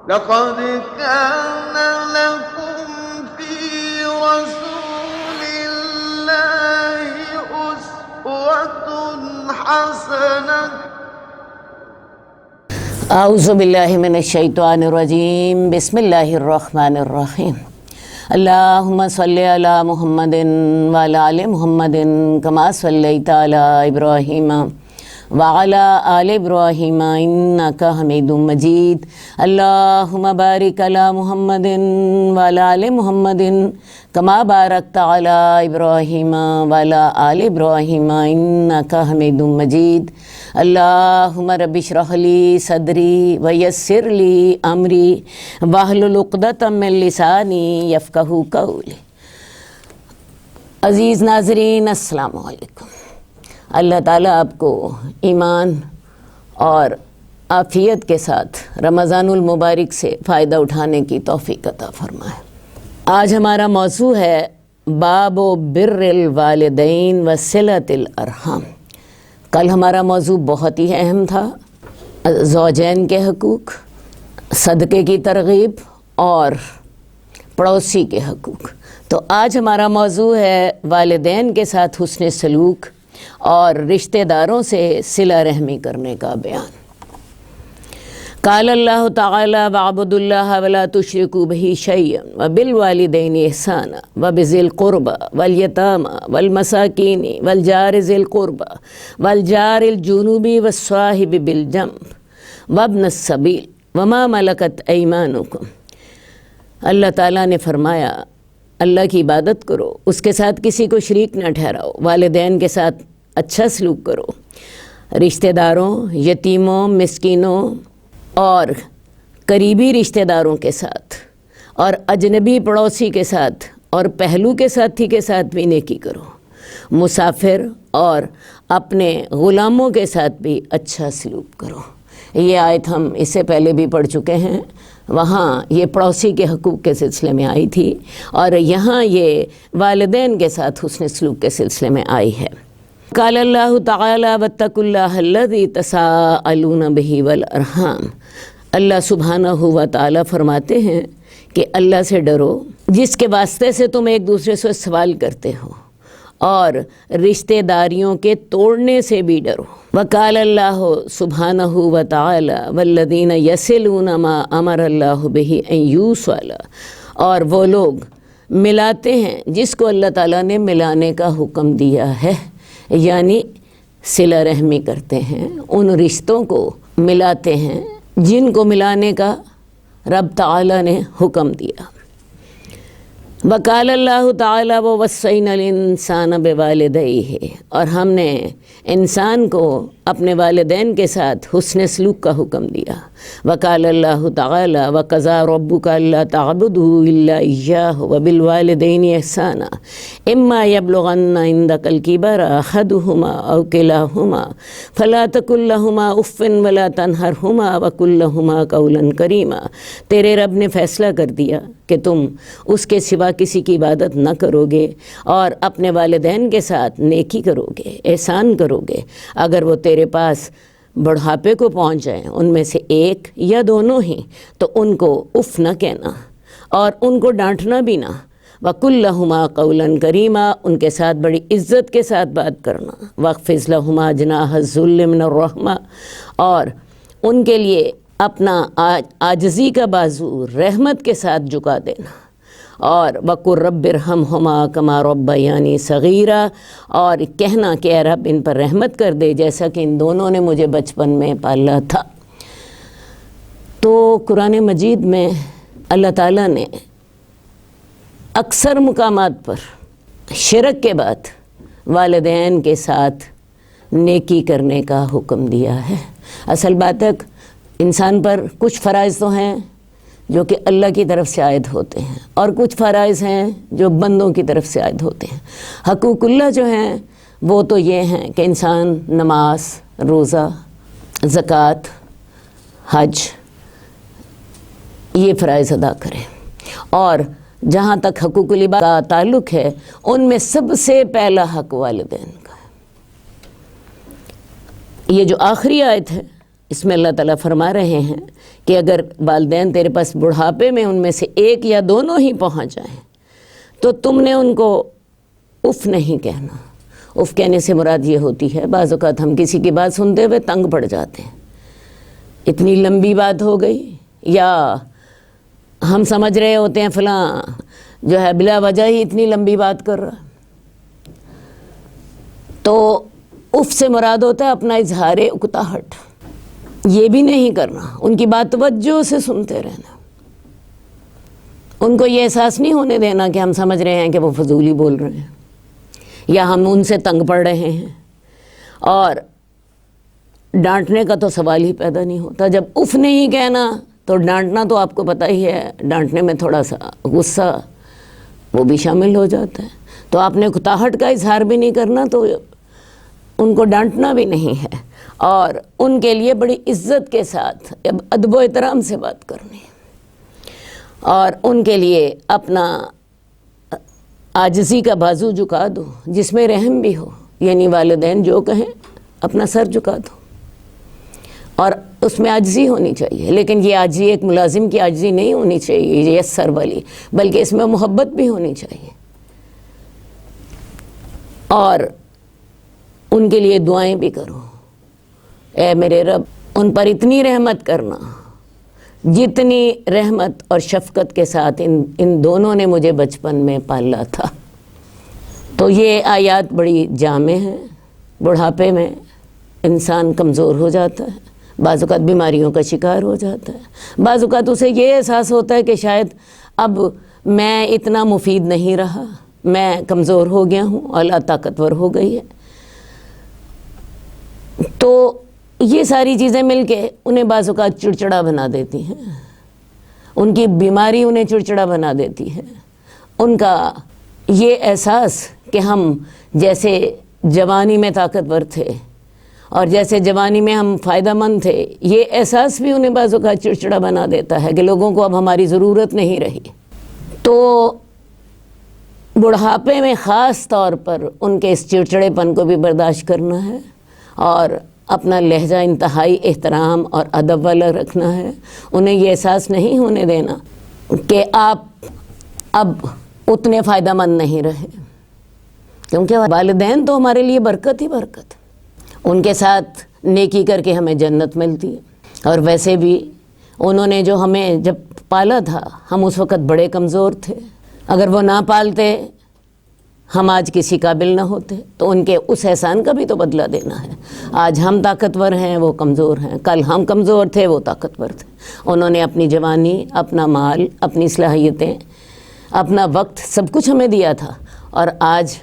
لقد كان لكم في رسول الله أسوة حسنة اعوذ باللہ من الشیطان الرجیم بسم اللہ الرحمن الرحیم اللہم صلی علی محمد وعلی آل محمد کما صلیت علی ابراہیم وعلی آل ابراہیم انکا حمید مجید اللہم بارک علی محمد وعلی آل محمد کما بارکت علی ابراہیم وعلی آل ابراہیم انکا حمید مجید اللہم رب اشرح لی صدری ویسر لی امری واحلل عقدۃ من لسانی یفقہوا قولی۔ عزیز ناظرین السلام علیکم۔ اللہ تعالیٰ آپ کو ایمان اور عافیت کے ساتھ رمضان المبارک سے فائدہ اٹھانے کی توفیق عطا فرمائے۔ آج ہمارا موضوع ہے باب بر الوالدین وصلۃ الارحام۔ کل ہمارا موضوع بہت ہی اہم تھا، زوجین کے حقوق، صدقے کی ترغیب اور پڑوسی کے حقوق۔ تو آج ہمارا موضوع ہے والدین کے ساتھ حسن سلوک اور رشتہ داروں سے صلہ رحمی کرنے کا بیان۔ قال اللہ تعالی وَاعْبُدُوا اللَّهَ وَلَا تُشْرِكُوا بِهِ شَيْئًا وَبِالْوَالِدَيْنِ إِحْسَانًا وَبِذِي الْقُرْبَى وَالْيَتَامَى وَالْمَسَاكِينِ وَالْجَارِ ذِي الْقُرْبَى وَالْجَارِ الْجُنُوبِ وَالصَّاحِبِ بِالْجَنبِ وَابْنِ السَّبِيلِ وَمَا مَلَكَتْ أَيْمَانُكُمْ۔ اللہ تعالیٰ نے فرمایا اللہ کی عبادت کرو، اس کے ساتھ کسی کو شریک نہ ٹھہراؤ، والدین کے ساتھ اچھا سلوک کرو، رشتہ داروں، یتیموں، مسکینوں اور قریبی رشتہ داروں کے ساتھ اور اجنبی پڑوسی کے ساتھ اور پہلو کے ساتھی کے ساتھ بھی نیکی کرو، مسافر اور اپنے غلاموں کے ساتھ بھی اچھا سلوک کرو۔ یہ آیت ہم اس سے پہلے بھی پڑھ چکے ہیں، وہاں یہ پڑوسی کے حقوق کے سلسلے میں آئی تھی اور یہاں یہ والدین کے ساتھ حسن سلوک کے سلسلے میں آئی ہے۔ قال اللہ تعالی واتقوا اللہ الذی تساءلون بہ والارحام۔ اللہ سبحانہ و تعالی فرماتے ہیں کہ اللہ سے ڈرو جس کے واسطے سے تم ایک دوسرے سے سوال کرتے ہو، اور رشتہ داریوں کے توڑنے سے بھی ڈرو۔ وقال اللہ سبحانہ و تعالی والذین یصلون ما امر اللہ بہ ان یوصل، اور وہ لوگ ملاتے ہیں جس کو اللہ تعالیٰ نے ملانے کا حکم دیا ہے، یعنی صلہ رحمی کرتے ہیں، ان رشتوں کو ملاتے ہیں جن کو ملانے کا رب تعالیٰ نے حکم دیا۔ وقال اللہ تعالیٰ ووصینا الانسان بوالدیہ، اور ہم نے انسان کو اپنے والدین کے ساتھ حسن سلوک کا حکم دیا۔ وقال اللہ تعالیٰ وقضى ربك الا تعبدوا الا اياه وبالوالدين احسانا اما يبلغن عندك الكبر احدهما او كلاهما فلا تقل لهما اف ولا تنهرهما وقل لهما قولا كريما۔ تیرے رب نے فیصلہ کر دیا کہ تم اس کے سوا کسی کی عبادت نہ کرو گے اور اپنے والدین کے ساتھ نیکی کرو گے، احسان کرو گے۔ اگر وہ تیرے پاس بڑھاپے کو پہنچ جائیں، ان میں سے ایک یا دونوں ہی، تو ان کو اف نہ کہنا اور ان کو ڈانٹنا بھی نہ۔ وَقُلْ لَهُمَا قَوْلًا كَرِيمًا، ان کے ساتھ بڑی عزت کے ساتھ بات کرنا۔ وَاخْفِضْ لَهُمَا جَنَاحَ الذُّلِّ مِنَ الرَّحْمَةِ، اور ان کے لیے اپنا عاجزی کا بازو رحمت کے ساتھ جھکا دینا۔ اور وَقُلْ رَبِّ ارْحَمْهُمَا كَمَا رَبَّيَانِي صَغِيرًا، اور کہنا کہ اے رب ان پر رحمت کر دے جیسا کہ ان دونوں نے مجھے بچپن میں پالا تھا۔ تو قرآن مجید میں اللہ تعالیٰ نے اکثر مقامات پر شرک کے بعد والدین کے ساتھ نیکی کرنے کا حکم دیا ہے۔ اصل بات ہے انسان پر کچھ فرائض تو ہیں جو کہ اللہ کی طرف سے عائد ہوتے ہیں، اور کچھ فرائض ہیں جو بندوں کی طرف سے عائد ہوتے ہیں۔ حقوق اللہ جو ہیں وہ تو یہ ہیں کہ انسان نماز، روزہ، زکوٰۃ، حج، یہ فرائض ادا کرے، اور جہاں تک حقوق العباد کا تعلق ہے ان میں سب سے پہلا حق والدین کا ہے۔ یہ جو آخری آیت ہے اس میں اللہ تعالیٰ فرما رہے ہیں کہ اگر والدین تیرے پاس بڑھاپے میں ان میں سے ایک یا دونوں ہی پہنچ جائیں تو تم نے ان کو اف نہیں کہنا۔ اف کہنے سے مراد یہ ہوتی ہے، بعض اوقات ہم کسی کی بات سنتے ہوئے تنگ پڑ جاتے ہیں، اتنی لمبی بات ہو گئی، یا ہم سمجھ رہے ہوتے ہیں فلاں جو ہے بلا وجہ ہی اتنی لمبی بات کر رہا، تو اف سے مراد ہوتا ہے اپنا اظہار اکتاہٹ، یہ بھی نہیں کرنا، ان کی بات توجہ سے سنتے رہنا، ان کو یہ احساس نہیں ہونے دینا کہ ہم سمجھ رہے ہیں کہ وہ فضولی بول رہے ہیں یا ہم ان سے تنگ پڑ رہے ہیں۔ اور ڈانٹنے کا تو سوال ہی پیدا نہیں ہوتا، جب اف نہیں کہنا تو ڈانٹنا تو آپ کو پتہ ہی ہے، ڈانٹنے میں تھوڑا سا غصہ وہ بھی شامل ہو جاتا ہے، تو آپ نے اکتاہٹ کا اظہار بھی نہیں کرنا، تو ان کو ڈانٹنا بھی نہیں ہے، اور ان کے لیے بڑی عزت کے ساتھ ادب و احترام سے بات کرنی ہے، اور ان کے لیے اپنا عاجزی کا بازو جھکا دو جس میں رحم بھی ہو، یعنی والدین جو کہیں اپنا سر جھکا دو، اور اس میں عاجزی ہونی چاہیے، لیکن یہ عاجزی ایک ملازم کی عاجزی نہیں ہونی چاہیے یہ سر والی، بلکہ اس میں محبت بھی ہونی چاہیے، اور ان کے لیے دعائیں بھی کرو، اے میرے رب ان پر اتنی رحمت کرنا جتنی رحمت اور شفقت کے ساتھ ان دونوں نے مجھے بچپن میں پالا تھا۔ تو یہ آیات بڑی جامع ہیں۔ بڑھاپے میں انسان کمزور ہو جاتا ہے، بعض اوقات بیماریوں کا شکار ہو جاتا ہے، بعض اوقات اسے یہ احساس ہوتا ہے کہ شاید اب میں اتنا مفید نہیں رہا، میں کمزور ہو گیا ہوں، اعلیٰ طاقتور ہو گئی ہے، تو یہ ساری چیزیں مل کے انہیں بعض اوقات چڑچڑا بنا دیتی ہیں، ان کی بیماری انہیں چڑچڑا بنا دیتی ہے، ان کا یہ احساس کہ ہم جیسے جوانی میں طاقتور تھے اور جیسے جوانی میں ہم فائدہ مند تھے، یہ احساس بھی انہیں بعض اوقات چڑچڑا بنا دیتا ہے کہ لوگوں کو اب ہماری ضرورت نہیں رہی۔ تو بڑھاپے میں خاص طور پر ان کے اس چڑچڑے پن کو بھی برداشت کرنا ہے، اور اپنا لہجہ انتہائی احترام اور ادب والا رکھنا ہے، انہیں یہ احساس نہیں ہونے دینا کہ آپ اب اتنے فائدہ مند نہیں رہے، کیونکہ والدین تو ہمارے لیے برکت ہی برکت، ان کے ساتھ نیکی کر کے ہمیں جنت ملتی ہے، اور ویسے بھی انہوں نے جو ہمیں جب پالا تھا ہم اس وقت بڑے کمزور تھے، اگر وہ نہ پالتے ہم آج کسی قابل نہ ہوتے، تو ان کے اس احسان کا بھی تو بدلہ دینا ہے۔ آج ہم طاقتور ہیں، وہ کمزور ہیں، کل ہم کمزور تھے، وہ طاقتور تھے، انہوں نے اپنی جوانی، اپنا مال، اپنی صلاحیتیں، اپنا وقت سب کچھ ہمیں دیا تھا، اور آج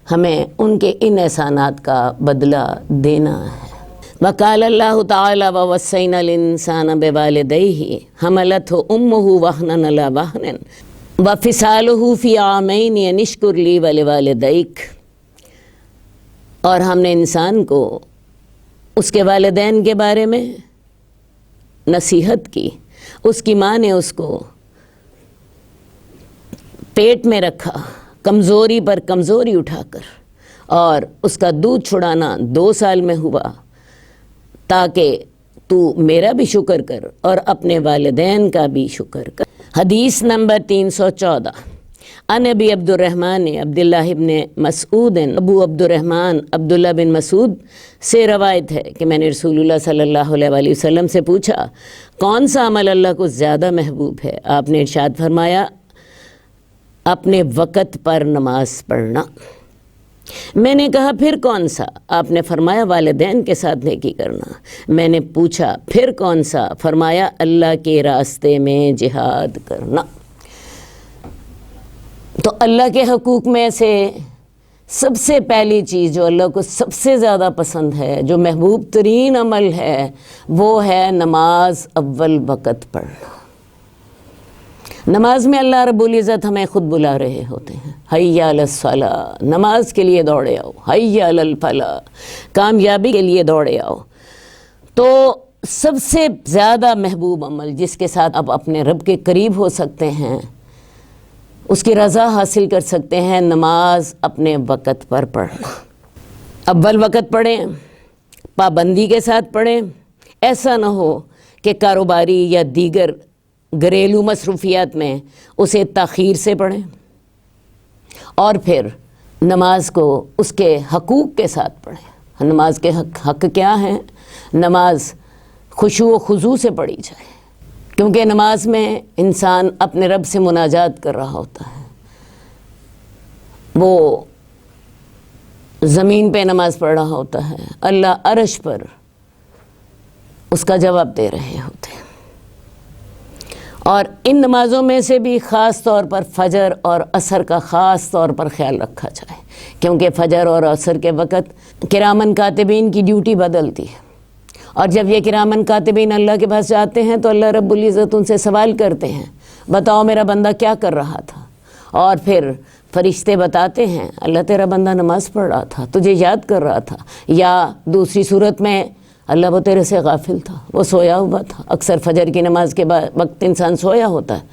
ہمیں ان کے ان احسانات کا بدلہ دینا ہے۔ وقال اللہ تعالی ووصینا الانسان بوالدیہ حملتہ امہ وہنا علی وہن وفصالہ فی عامین ان اشکر لی ولوالدیک، اور ہم نے انسان کو اس کے والدین کے بارے میں نصیحت کی، اس کی ماں نے اس کو پیٹ میں رکھا، کمزوری پر کمزوری اٹھا کر، اور اس کا دودھ چھڑانا 2 سال میں ہوا، تاکہ تو میرا بھی شکر کر اور اپنے والدین کا بھی شکر کر۔ حدیث نمبر 314 عن ابی عبد الرحمن عبداللہ ابن مسعود، ابو عبد الرحمن عبداللہ بن مسعود سے روایت ہے کہ میں نے رسول اللہ صلی اللہ علیہ وآلہ وسلم سے پوچھا کون سا عمل اللہ کو زیادہ محبوب ہے؟ آپ نے ارشاد فرمایا اپنے وقت پر نماز پڑھنا۔ میں نے کہا پھر کون سا؟ آپ نے فرمایا والدین کے ساتھ نیکی کرنا۔ میں نے پوچھا پھر کون سا؟ فرمایا اللہ کے راستے میں جہاد کرنا۔ تو اللہ کے حقوق میں سے سب سے پہلی چیز جو اللہ کو سب سے زیادہ پسند ہے، جو محبوب ترین عمل ہے، وہ ہے نماز اول وقت پڑھنا۔ نماز میں اللہ رب العزت ہمیں خود بلا رہے ہوتے ہیں، حی علی الصلاۃ، نماز کے لیے دوڑے آؤ، حی علی الفلاح، کامیابی کے لیے دوڑے آؤ۔ تو سب سے زیادہ محبوب عمل جس کے ساتھ آپ اپنے رب کے قریب ہو سکتے ہیں، اس کی رضا حاصل کر سکتے ہیں، نماز اپنے وقت پر پڑھنا۔ اول وقت پڑھیں، پابندی کے ساتھ پڑھیں، ایسا نہ ہو کہ کاروباری یا دیگر گھریلو مصروفیات میں اسے تاخیر سے پڑھیں، اور پھر نماز کو اس کے حقوق کے ساتھ پڑھیں۔ نماز کے حق کیا ہیں؟ نماز خشوع و خضوع سے پڑھی جائے، کیونکہ نماز میں انسان اپنے رب سے مناجات کر رہا ہوتا ہے۔ وہ زمین پہ نماز پڑھ رہا ہوتا ہے، اللہ عرش پر اس کا جواب دے رہے ہوتے ہیں۔ اور ان نمازوں میں سے بھی خاص طور پر فجر اور عصر کا خاص طور پر خیال رکھا جائے، کیونکہ فجر اور عصر کے وقت کرامن کاتبین کی ڈیوٹی بدلتی ہے، اور جب یہ کرامن کاتبین اللہ کے پاس جاتے ہیں تو اللہ رب العزت ان سے سوال کرتے ہیں، بتاؤ میرا بندہ کیا کر رہا تھا؟ اور پھر فرشتے بتاتے ہیں، اللہ تیرا بندہ نماز پڑھ رہا تھا، تجھے یاد کر رہا تھا، یا دوسری صورت میں اللہ وہ تیرے سے غافل تھا، وہ سویا ہوا تھا۔ اکثر فجر کی نماز کے وقت انسان سویا ہوتا ہے،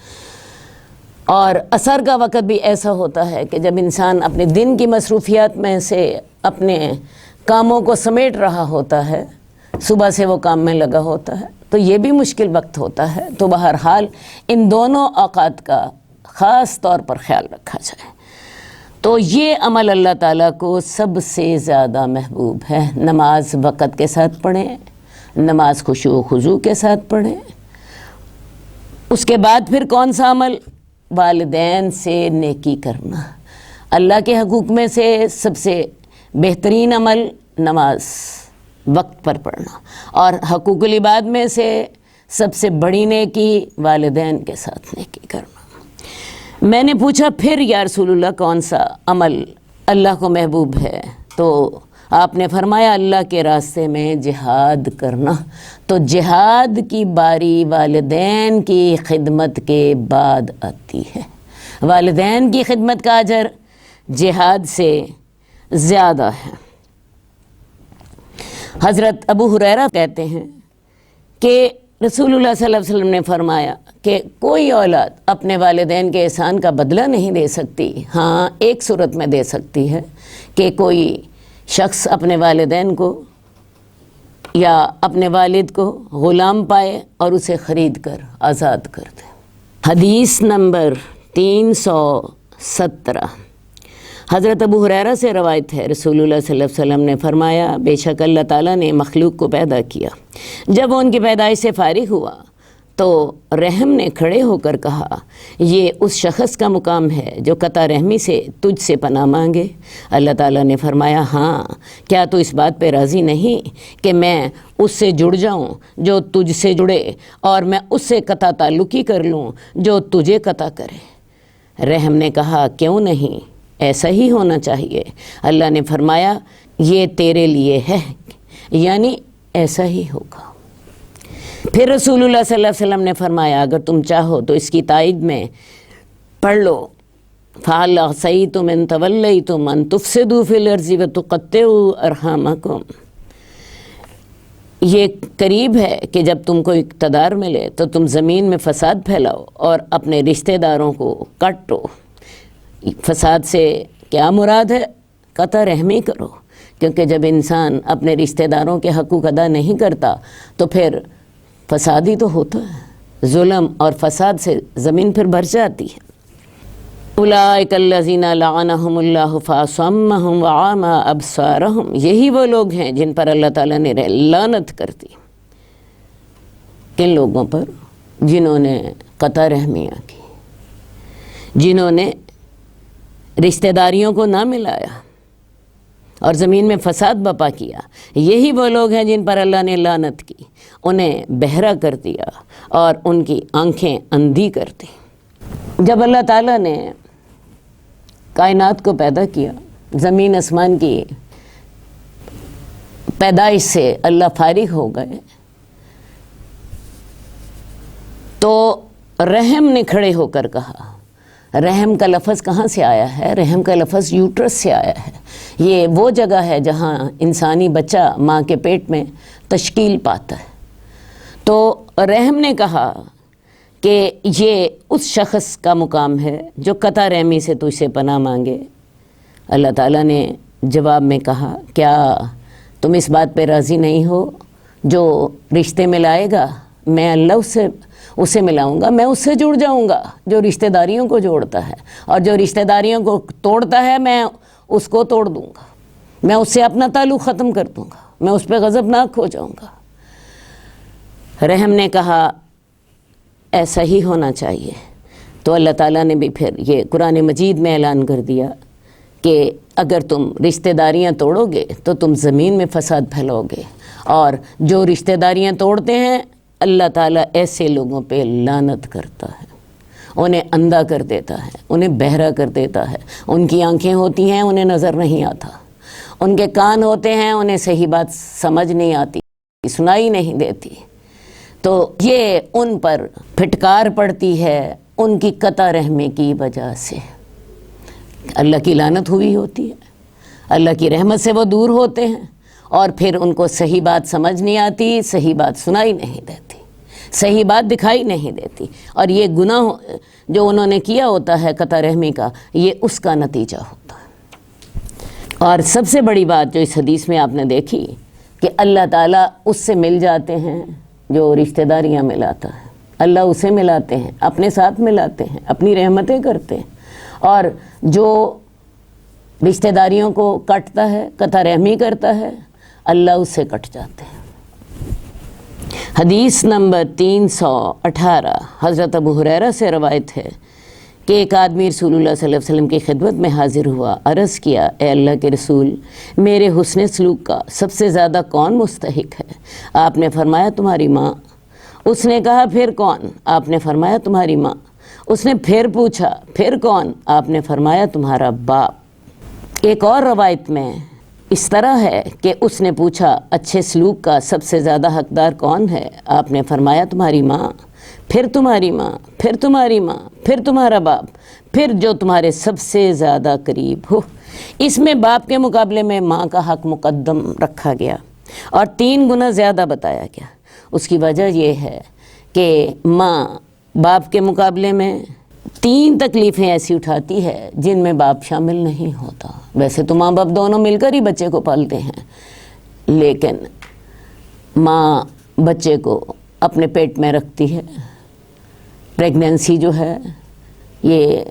اور عصر کا وقت بھی ایسا ہوتا ہے کہ جب انسان اپنے دن کی مصروفیات میں سے اپنے کاموں کو سمیٹ رہا ہوتا ہے، صبح سے وہ کام میں لگا ہوتا ہے، تو یہ بھی مشکل وقت ہوتا ہے۔ تو بہرحال ان دونوں اوقات کا خاص طور پر خیال رکھا جائے۔ تو یہ عمل اللہ تعالیٰ کو سب سے زیادہ محبوب ہے۔ نماز وقت کے ساتھ پڑھیں، نماز خشوع و خضوع کے ساتھ پڑھیں۔ اس کے بعد پھر کون سا عمل؟ والدین سے نیکی کرنا۔ اللہ کے حقوق میں سے سب سے بہترین عمل نماز وقت پر پڑھنا، اور حقوق العباد میں سے سب سے بڑی نیکی والدین کے ساتھ نیکی کرنا۔ میں نے پوچھا پھر یا رسول اللہ کون سا عمل اللہ کو محبوب ہے؟ تو آپ نے فرمایا اللہ کے راستے میں جہاد کرنا۔ تو جہاد کی باری والدین کی خدمت کے بعد آتی ہے۔ والدین کی خدمت کا اجر جہاد سے زیادہ ہے۔ حضرت ابو ہریرہ کہتے ہیں کہ رسول اللہ صلی اللہ علیہ وسلم نے فرمایا کہ کوئی اولاد اپنے والدین کے احسان کا بدلہ نہیں دے سکتی، ہاں ایک صورت میں دے سکتی ہے کہ کوئی شخص اپنے والدین کو یا اپنے والد کو غلام پائے اور اسے خرید کر آزاد کر دے۔ حدیث نمبر 317 حضرت ابو ہریرہ سے روایت ہے، رسول اللہ صلی اللہ علیہ وسلم نے فرمایا بے شک اللہ تعالیٰ نے مخلوق کو پیدا کیا، جب وہ ان کی پیدائش سے فارغ ہوا تو رحم نے کھڑے ہو کر کہا یہ اس شخص کا مقام ہے جو قطع رحمی سے تجھ سے پناہ مانگے۔ اللہ تعالیٰ نے فرمایا ہاں، کیا تو اس بات پہ راضی نہیں کہ میں اس سے جڑ جاؤں جو تجھ سے جڑے، اور میں اس سے قطع تعلقی کر لوں جو تجھے قطع کرے؟ رحم نے کہا کیوں نہیں، ایسا ہی ہونا چاہیے۔ اللہ نے فرمایا یہ تیرے لیے ہے، یعنی ایسا ہی ہوگا۔ پھر رسول اللہ صلی اللہ علیہ وسلم نے فرمایا اگر تم چاہو تو اس کی تائید میں پڑھ لو فَهَلْ عَصَيْتُمْ إِن تَوَلَّيْتُمْ أَن تُفْسِدُوا فِي الْأَرْضِ وَتُقَطِّعُوا أَرْحَامَكُمْ۔ یہ قریب ہے کہ جب تم کو اقتدار ملے تو تم زمین میں فساد پھیلاؤ اور اپنے رشتہ داروں کو کاٹو۔ فساد سے کیا مراد ہے؟ قطع رحمی کرو، کیونکہ جب انسان اپنے رشتہ داروں کے حقوق ادا نہیں کرتا تو پھر فساد ہی تو ہوتا ہے، ظلم اور فساد سے زمین پھر بھر جاتی ہے۔ اولئک الذین لعنہم اللہ فاصمہم وعمی ابصارہم، یہی وہ لوگ ہیں جن پر اللہ تعالیٰ نے لعنت کر دی۔ کن لوگوں پر؟ جنہوں نے قطع رحمیاں کی، جنہوں نے رشتہ داریوں کو نہ ملایا اور زمین میں فساد برپا کیا۔ یہی وہ لوگ ہیں جن پر اللہ نے لعنت کی، انہیں بہرا کر دیا اور ان کی آنکھیں اندھی کر دی۔ جب اللہ تعالیٰ نے کائنات کو پیدا کیا، زمین آسمان کی پیدائش سے اللہ فارغ ہو گئے، تو رحم نے کھڑے ہو کر کہا، رحم کا لفظ کہاں سے آیا ہے؟ رحم کا لفظ یوٹرس سے آیا ہے۔ یہ وہ جگہ ہے جہاں انسانی بچہ ماں کے پیٹ میں تشکیل پاتا ہے۔ تو رحم نے کہا کہ یہ اس شخص کا مقام ہے جو قطع رحمی سے تجھ سے پناہ مانگے۔ اللہ تعالیٰ نے جواب میں کہا کیا تم اس بات پہ راضی نہیں ہو جو رشتے ملائے گا میں اللہ اسے ملاؤں گا، میں اس سے جڑ جاؤں گا جو رشتہ داریوں کو جوڑتا ہے، اور جو رشتہ داریوں کو توڑتا ہے میں اس کو توڑ دوں گا، میں اس سے اپنا تعلق ختم کر دوں گا، میں اس پہ غضبناک ہو جاؤں گا۔ رحم نے کہا ایسا ہی ہونا چاہیے، تو اللہ تعالیٰ نے بھی پھر یہ قرآن مجید میں اعلان کر دیا کہ اگر تم رشتہ داریاں توڑو گے تو تم زمین میں فساد پھیلاؤ گے، اور جو رشتہ داریاں توڑتے ہیں اللہ تعالیٰ ایسے لوگوں پہ لعنت کرتا ہے، انہیں اندھا کر دیتا ہے، انہیں بہرا کر دیتا ہے۔ ان کی آنکھیں ہوتی ہیں انہیں نظر نہیں آتا، ان کے کان ہوتے ہیں انہیں صحیح بات سمجھ نہیں آتی، سنائی نہیں دیتی، تو یہ ان پر پھٹکار پڑتی ہے ان کی قطع رحمی کی وجہ سے۔ اللہ کی لعنت ہوئی ہوتی ہے، اللہ کی رحمت سے وہ دور ہوتے ہیں، اور پھر ان کو صحیح بات سمجھ نہیں آتی، صحیح بات سنائی نہیں دیتی، صحیح بات دکھائی نہیں دیتی، اور یہ گناہ جو انہوں نے کیا ہوتا ہے قطع رحمی کا، یہ اس کا نتیجہ ہوتا ہے۔ اور سب سے بڑی بات جو اس حدیث میں آپ نے دیکھی کہ اللہ تعالیٰ اس سے مل جاتے ہیں جو رشتہ داریاں ملاتا ہے، اللہ اسے ملاتے ہیں، اپنے ساتھ ملاتے ہیں، اپنی رحمتیں کرتے ہیں، اور جو رشتہ داریوں کو کٹتا ہے، قطع رحمی کرتا ہے، اللہ اس سے کٹ جاتے ہیں۔ حدیث نمبر 318 حضرت ابو ہریرہ سے روایت ہے کہ ایک آدمی رسول اللہ صلی اللہ علیہ وسلم کی خدمت میں حاضر ہوا، عرض کیا اے اللہ کے رسول، میرے حسن سلوک کا سب سے زیادہ کون مستحق ہے؟ آپ نے فرمایا تمہاری ماں۔ اس نے کہا پھر کون؟ آپ نے فرمایا تمہاری ماں۔ اس نے پھر پوچھا پھر کون؟ آپ نے فرمایا تمہارا باپ۔ ایک اور روایت میں اس طرح ہے کہ اس نے پوچھا اچھے سلوک کا سب سے زیادہ حقدار کون ہے؟ آپ نے فرمایا تمہاری ماں، پھر تمہاری ماں، پھر تمہاری ماں، پھر تمہارا باپ، پھر جو تمہارے سب سے زیادہ قریب ہو۔ اس میں باپ کے مقابلے میں ماں کا حق مقدم رکھا گیا اور 3 گنا زیادہ بتایا گیا۔ اس کی وجہ یہ ہے کہ ماں باپ کے مقابلے میں 3 تکلیفیں ایسی اٹھاتی ہے جن میں باپ شامل نہیں ہوتا۔ ویسے تو ماں باپ دونوں مل کر ہی بچے کو پالتے ہیں، لیکن ماں بچے کو اپنے پیٹ میں رکھتی ہے۔ پریگننسی جو ہے یہ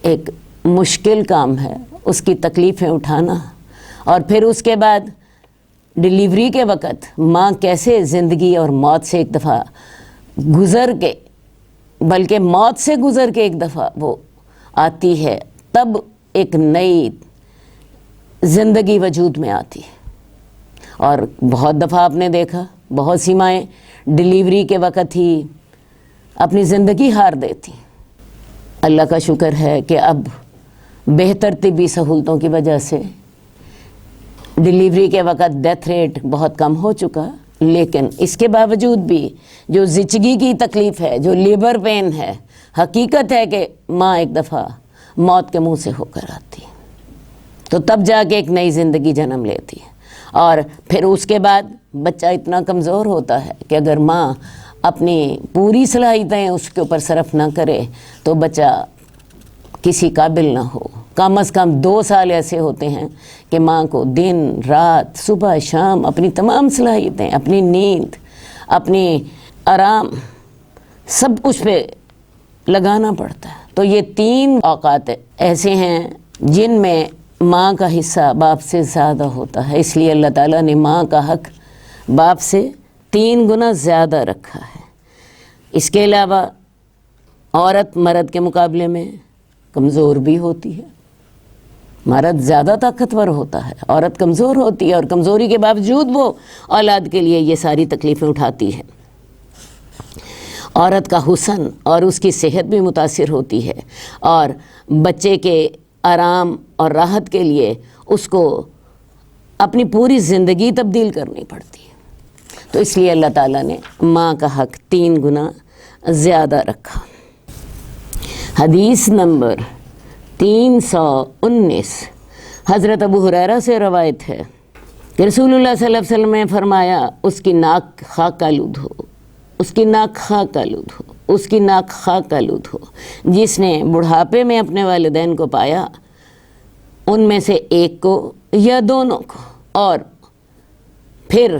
ایک مشکل کام ہے، اس کی تکلیفیں اٹھانا، اور پھر اس کے بعد ڈیلیوری کے وقت ماں کیسے زندگی اور موت سے ایک دفعہ گزر کے، بلکہ موت سے گزر کے ایک دفعہ وہ آتی ہے، تب ایک نئی زندگی وجود میں آتی ہے۔ اور بہت دفعہ آپ نے دیکھا بہت سی مائیں ڈیلیوری کے وقت ہی اپنی زندگی ہار دیتی۔ اللہ کا شکر ہے کہ اب بہتر طبی سہولتوں کی وجہ سے ڈیلیوری کے وقت ڈیتھ ریٹ بہت کم ہو چکا، لیکن اس کے باوجود بھی جو زچگی کی تکلیف ہے، جو لیبر پین ہے، حقیقت ہے کہ ماں ایک دفعہ موت کے منہ سے ہو کر آتی ہے، تو تب جا کے ایک نئی زندگی جنم لیتی ہے۔ اور پھر اس کے بعد بچہ اتنا کمزور ہوتا ہے کہ اگر ماں اپنی پوری صلاحیتیں اس کے اوپر صرف نہ کرے تو بچہ کسی قابل نہ ہو۔ کم از کم 2 سال ایسے ہوتے ہیں کہ ماں کو دن رات صبح شام اپنی تمام صلاحیتیں، اپنی نیند، اپنی آرام، سب کچھ پہ لگانا پڑتا ہے۔ تو یہ 3 اوقات ایسے ہیں جن میں ماں کا حصہ باپ سے زیادہ ہوتا ہے، اس لیے اللہ تعالیٰ نے ماں کا حق باپ سے 3 گنا زیادہ رکھا ہے۔ اس کے علاوہ عورت مرد کے مقابلے میں کمزور بھی ہوتی ہے، مرد زیادہ طاقتور ہوتا ہے، عورت کمزور ہوتی ہے، اور کمزوری کے باوجود وہ اولاد کے لیے یہ ساری تکلیفیں اٹھاتی ہے۔ عورت کا حسن اور اس کی صحت بھی متاثر ہوتی ہے، اور بچے کے آرام اور راحت کے لیے اس کو اپنی پوری زندگی تبدیل کرنی پڑتی ہے۔ تو اس لیے اللہ تعالیٰ نے ماں کا حق 3 گنا زیادہ رکھا۔ حدیث نمبر 319 حضرت ابو ہریرہ سے روایت ہے کہ رسول اللہ صلی اللہ علیہ وسلم نے فرمایا اس کی ناک خاک آلود ہو، اس کی ناک خاک آلود ہو، اس کی ناک خاک آلود ہو، جس نے بڑھاپے میں اپنے والدین کو پایا، ان میں سے ایک کو یا دونوں کو، اور پھر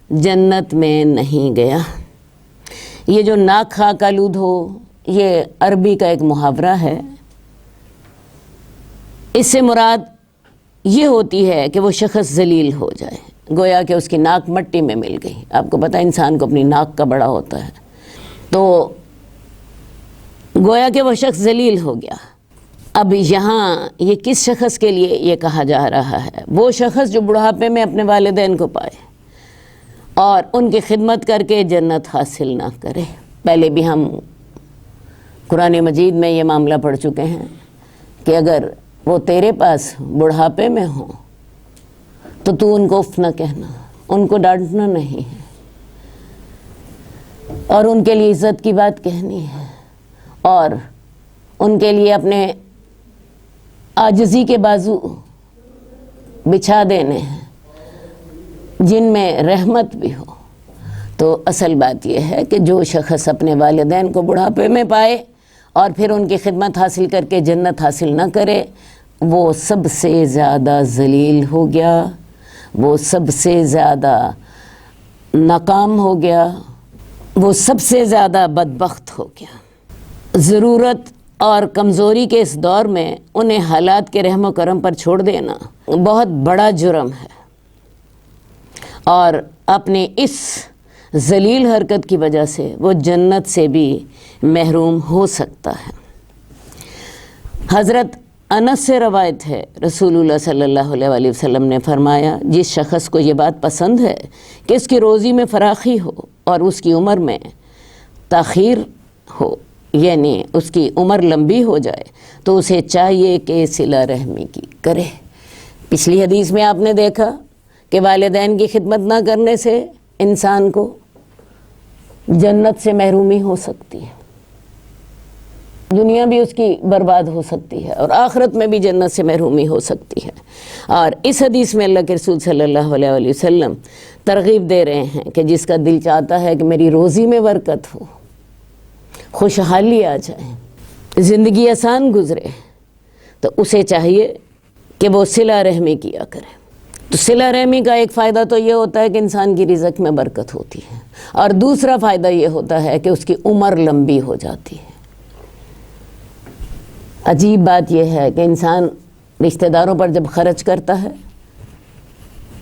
جنت میں نہیں گیا۔ یہ جو ناک خاک آلود ہو، یہ عربی کا ایک محاورہ ہے۔ اس سے مراد یہ ہوتی ہے کہ وہ شخص ذلیل ہو جائے، گویا کہ اس کی ناک مٹی میں مل گئی۔ آپ کو پتہ ہے انسان کو اپنی ناک کا بڑا ہوتا ہے، تو گویا کہ وہ شخص ذلیل ہو گیا۔ اب یہاں یہ کس شخص کے لیے یہ کہا جا رہا ہے؟ وہ شخص جو بڑھاپے میں اپنے والدین کو پائے اور ان کی خدمت کر کے جنت حاصل نہ کرے۔ پہلے بھی ہم قرآن مجید میں یہ معاملہ پڑھ چکے ہیں کہ اگر وہ تیرے پاس بڑھاپے میں ہوں تو ان کو اف نہ کہنا، ان کو ڈانٹنا نہیں ہے، اور ان کے لیے عزت کی بات کہنی ہے، اور ان کے لیے اپنے عاجزی کے بازو بچھا دینے ہیں جن میں رحمت بھی ہو۔ تو اصل بات یہ ہے کہ جو شخص اپنے والدین کو بڑھاپے میں پائے اور پھر ان کی خدمت حاصل کر کے جنت حاصل نہ کرے، وہ سب سے زیادہ ذلیل ہو گیا، وہ سب سے زیادہ ناکام ہو گیا، وہ سب سے زیادہ بدبخت ہو گیا۔ ضرورت اور کمزوری کے اس دور میں انہیں حالات کے رحم و کرم پر چھوڑ دینا بہت بڑا جرم ہے، اور اپنے اس ذلیل حرکت کی وجہ سے وہ جنت سے بھی محروم ہو سکتا ہے۔ حضرت انس سے روایت ہے، رسول اللہ صلی اللہ علیہ وسلم نے فرمایا، جس شخص کو یہ بات پسند ہے کہ اس کی روزی میں فراخی ہو اور اس کی عمر میں تاخیر ہو، یعنی اس کی عمر لمبی ہو جائے، تو اسے چاہیے کہ صلہ رحمی کی کرے۔ پچھلی حدیث میں آپ نے دیکھا کہ والدین کی خدمت نہ کرنے سے انسان کو جنت سے محرومی ہو سکتی ہے، دنیا بھی اس کی برباد ہو سکتی ہے، اور آخرت میں بھی جنت سے محرومی ہو سکتی ہے۔ اور اس حدیث میں اللہ کے رسول صلی اللہ علیہ وسلم ترغیب دے رہے ہیں کہ جس کا دل چاہتا ہے کہ میری روزی میں برکت ہو، خوشحالی آ جائے، زندگی آسان گزرے، تو اسے چاہیے کہ وہ صلہ رحمی کیا کرے۔ تو صلہ رحمی کا ایک فائدہ تو یہ ہوتا ہے کہ انسان کی رزق میں برکت ہوتی ہے، اور دوسرا فائدہ یہ ہوتا ہے کہ اس کی عمر لمبی ہو جاتی ہے۔ عجیب بات یہ ہے کہ انسان رشتہ داروں پر جب خرچ کرتا ہے،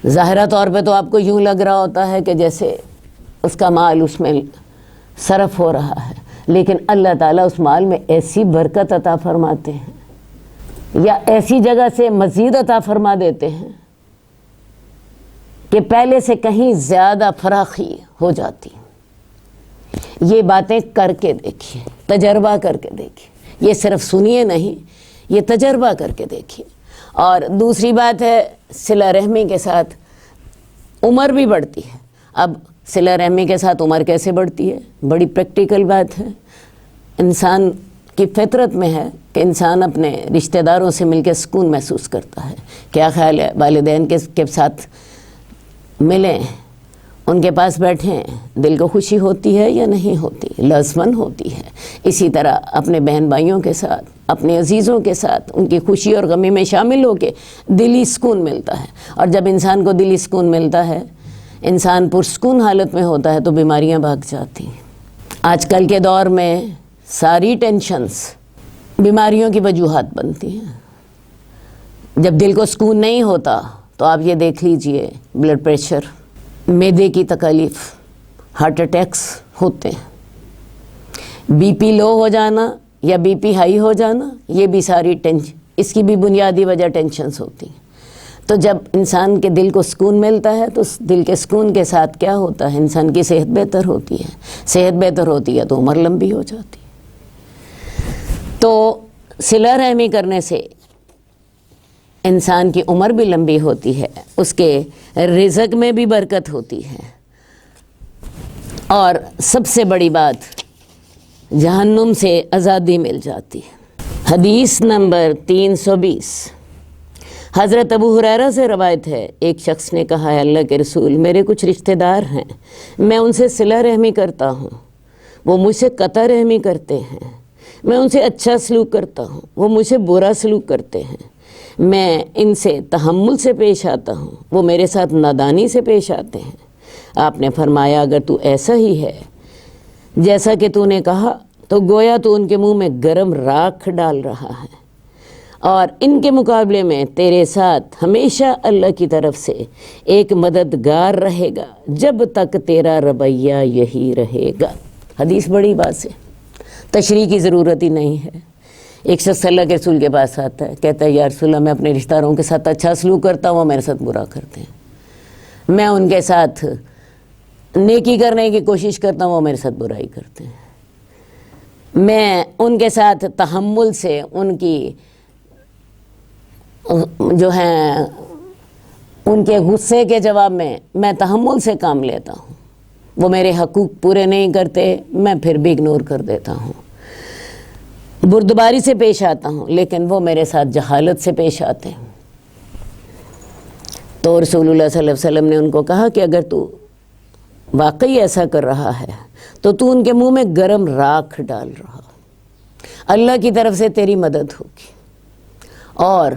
ظاہرہ طور پہ تو آپ کو یوں لگ رہا ہوتا ہے کہ جیسے اس کا مال اس میں صرف ہو رہا ہے، لیکن اللہ تعالیٰ اس مال میں ایسی برکت عطا فرماتے ہیں یا ایسی جگہ سے مزید عطا فرما دیتے ہیں کہ پہلے سے کہیں زیادہ فراخی ہو جاتی۔ یہ باتیں کر کے دیکھیے، تجربہ کر کے دیکھیے، یہ صرف سنیے نہیں، یہ تجربہ کر کے دیکھیے۔ اور دوسری بات ہے، صلہ رحمی کے ساتھ عمر بھی بڑھتی ہے۔ اب صلہ رحمی کے ساتھ عمر کیسے بڑھتی ہے؟ بڑی پریکٹیکل بات ہے۔ انسان کی فطرت میں ہے کہ انسان اپنے رشتہ داروں سے مل کے سکون محسوس کرتا ہے۔ کیا خیال ہے؟ والدین کے ساتھ ملیں، ان کے پاس بیٹھیں، دل کو خوشی ہوتی ہے یا نہیں ہوتی؟ لازماً ہوتی ہے۔ اسی طرح اپنے بہن بھائیوں کے ساتھ، اپنے عزیزوں کے ساتھ ان کی خوشی اور غمی میں شامل ہو کے دلی سکون ملتا ہے، اور جب انسان کو دلی سکون ملتا ہے، انسان پرسکون حالت میں ہوتا ہے، تو بیماریاں بھاگ جاتی ہیں۔ آج کل کے دور میں ساری ٹینشنز بیماریوں کی وجوہات بنتی ہیں۔ جب دل کو سکون نہیں ہوتا تو آپ یہ دیکھ لیجئے، بلڈ پریشر، معدے کی تکالیف، ہارٹ اٹیکس ہوتے ہیں، بی پی لو ہو جانا یا بی پی ہائی ہو جانا، یہ بھی ساری اس کی بھی بنیادی وجہ ٹینشنز ہوتی ہیں۔ تو جب انسان کے دل کو سکون ملتا ہے تو اس دل کے سکون کے ساتھ کیا ہوتا ہے؟ انسان کی صحت بہتر ہوتی ہے، صحت بہتر ہوتی ہے تو عمر لمبی ہو جاتی ہے۔ تو صلہ رحمی کرنے سے انسان کی عمر بھی لمبی ہوتی ہے، اس کے رزق میں بھی برکت ہوتی ہے، اور سب سے بڑی بات، جہنم سے آزادی مل جاتی ہے۔ حدیث نمبر 320، حضرت ابو ہریرہ سے روایت ہے، ایک شخص نے کہا، ہے اللہ کے رسول، میرے کچھ رشتہ دار ہیں، میں ان سے صلہ رحمی کرتا ہوں، وہ مجھ سے قطع رحمی کرتے ہیں، میں ان سے اچھا سلوک کرتا ہوں، وہ مجھ سے برا سلوک کرتے ہیں، میں ان سے تحمل سے پیش آتا ہوں، وہ میرے ساتھ نادانی سے پیش آتے ہیں، آپ نے فرمایا اگر تو ایسا ہی ہے جیسا کہ تو نے کہا تو گویا تو ان کے منہ میں گرم راکھ ڈال رہا ہے، اور ان کے مقابلے میں تیرے ساتھ ہمیشہ اللہ کی طرف سے ایک مددگار رہے گا جب تک تیرا رویہ یہی رہے گا۔ حدیث بڑی بات ہے، تشریح کی ضرورت ہی نہیں ہے۔ ایک شخص اللہ کے رسول کے پاس آتا ہے، کہتا ہے یا رسول اللہ میں اپنے رشتہ داروں کے ساتھ اچھا سلوک کرتا ہوں، وہ میرے ساتھ برا کرتے ہیں، میں ان کے ساتھ نیکی کرنے کی کوشش کرتا ہوں، وہ میرے ساتھ برائی کرتے ہیں، میں ان کے ساتھ تحمل سے ان کی جو ہیں ان کے غصے کے جواب میں تحمل سے کام لیتا ہوں، وہ میرے حقوق پورے نہیں کرتے میں پھر بھی اگنور کر دیتا ہوں، بردباری سے پیش آتا ہوں لیکن وہ میرے ساتھ جہالت سے پیش آتے ہیں۔ تو رسول اللہ صلی اللہ علیہ وسلم نے ان کو کہا کہ اگر تو واقعی ایسا کر رہا ہے تو تو ان کے منہ میں گرم راکھ ڈال رہا، اللہ کی طرف سے تیری مدد ہوگی، اور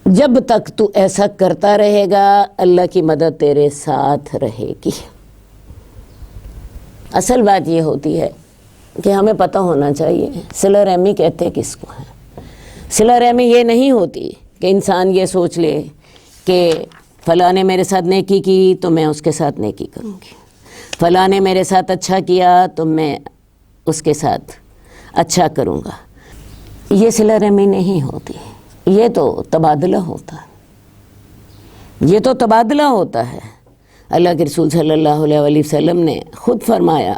جب تک تو ایسا کرتا رہے گا اللہ کی مدد تیرے ساتھ رہے گی۔ اصل بات یہ ہوتی ہے کہ ہمیں پتہ ہونا چاہیے صلہ رحمی کہتے کس کو ہے۔ صلہ رحمی یہ نہیں ہوتی کہ انسان یہ سوچ لے کہ فلاں نے میرے ساتھ نیکی کی تو میں اس کے ساتھ نیکی کروں گی، فلاں نے میرے ساتھ اچھا کیا تو میں اس کے ساتھ اچھا کروں گا۔ یہ صلہ رحمی نہیں ہوتی، یہ تو تبادلہ ہوتا ہے، یہ تو تبادلہ ہوتا ہے۔ اللہ کے رسول صلی اللہ علیہ وآلہ وسلم نے خود فرمایا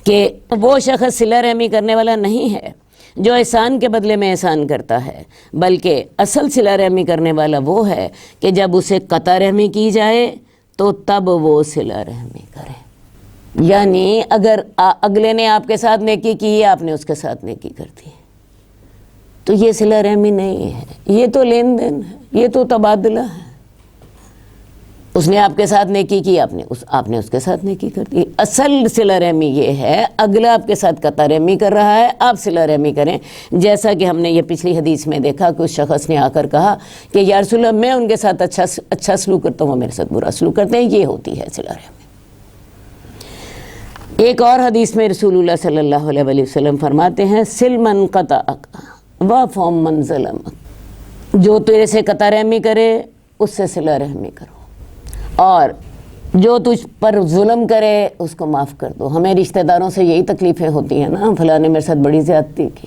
کہ وہ شخص صلہ رحمی کرنے والا نہیں ہے جو احسان کے بدلے میں احسان کرتا ہے، بلکہ اصل صلہ رحمی کرنے والا وہ ہے کہ جب اسے قطع رحمی کی جائے تو تب وہ صلہ رحمی کرے۔ یعنی اگر اگلے نے آپ کے ساتھ نیکی کی، آپ نے اس کے ساتھ نیکی کر دی، تو یہ صلہ رحمی نہیں ہے، یہ تو لین دین ہے، یہ تو تبادلہ ہے۔ اس نے آپ کے ساتھ نیکی کی، آپ نے اس کے ساتھ نیکی کر دی۔ اصل صلہ رحمی یہ ہے اگلا آپ کے ساتھ قطع رحمی کر رہا ہے، آپ صلہ رحمی کریں، جیسا کہ ہم نے یہ پچھلی حدیث میں دیکھا کہ اس شخص نے آ کر کہا کہ یا رسول اللہ میں ان کے ساتھ اچھا سلوک کرتا ہوں، وہ میرے ساتھ برا سلوک کرتے ہیں، یہ ہوتی ہے صلہ رحمی۔ ایک اور حدیث میں رسول اللہ صلی اللہ علیہ وآلہ وسلم فرماتے ہیں سل من قطعک وافو من ظلمک، جو تیرے سے قطع رحمی کرے اس سے صلہ رحمی کرو، اور جو تجھ پر ظلم کرے اس کو معاف کر دو۔ ہمیں رشتہ داروں سے یہی تکلیفیں ہوتی ہیں نا، فلاں نے میرے ساتھ بڑی زیادتی کی،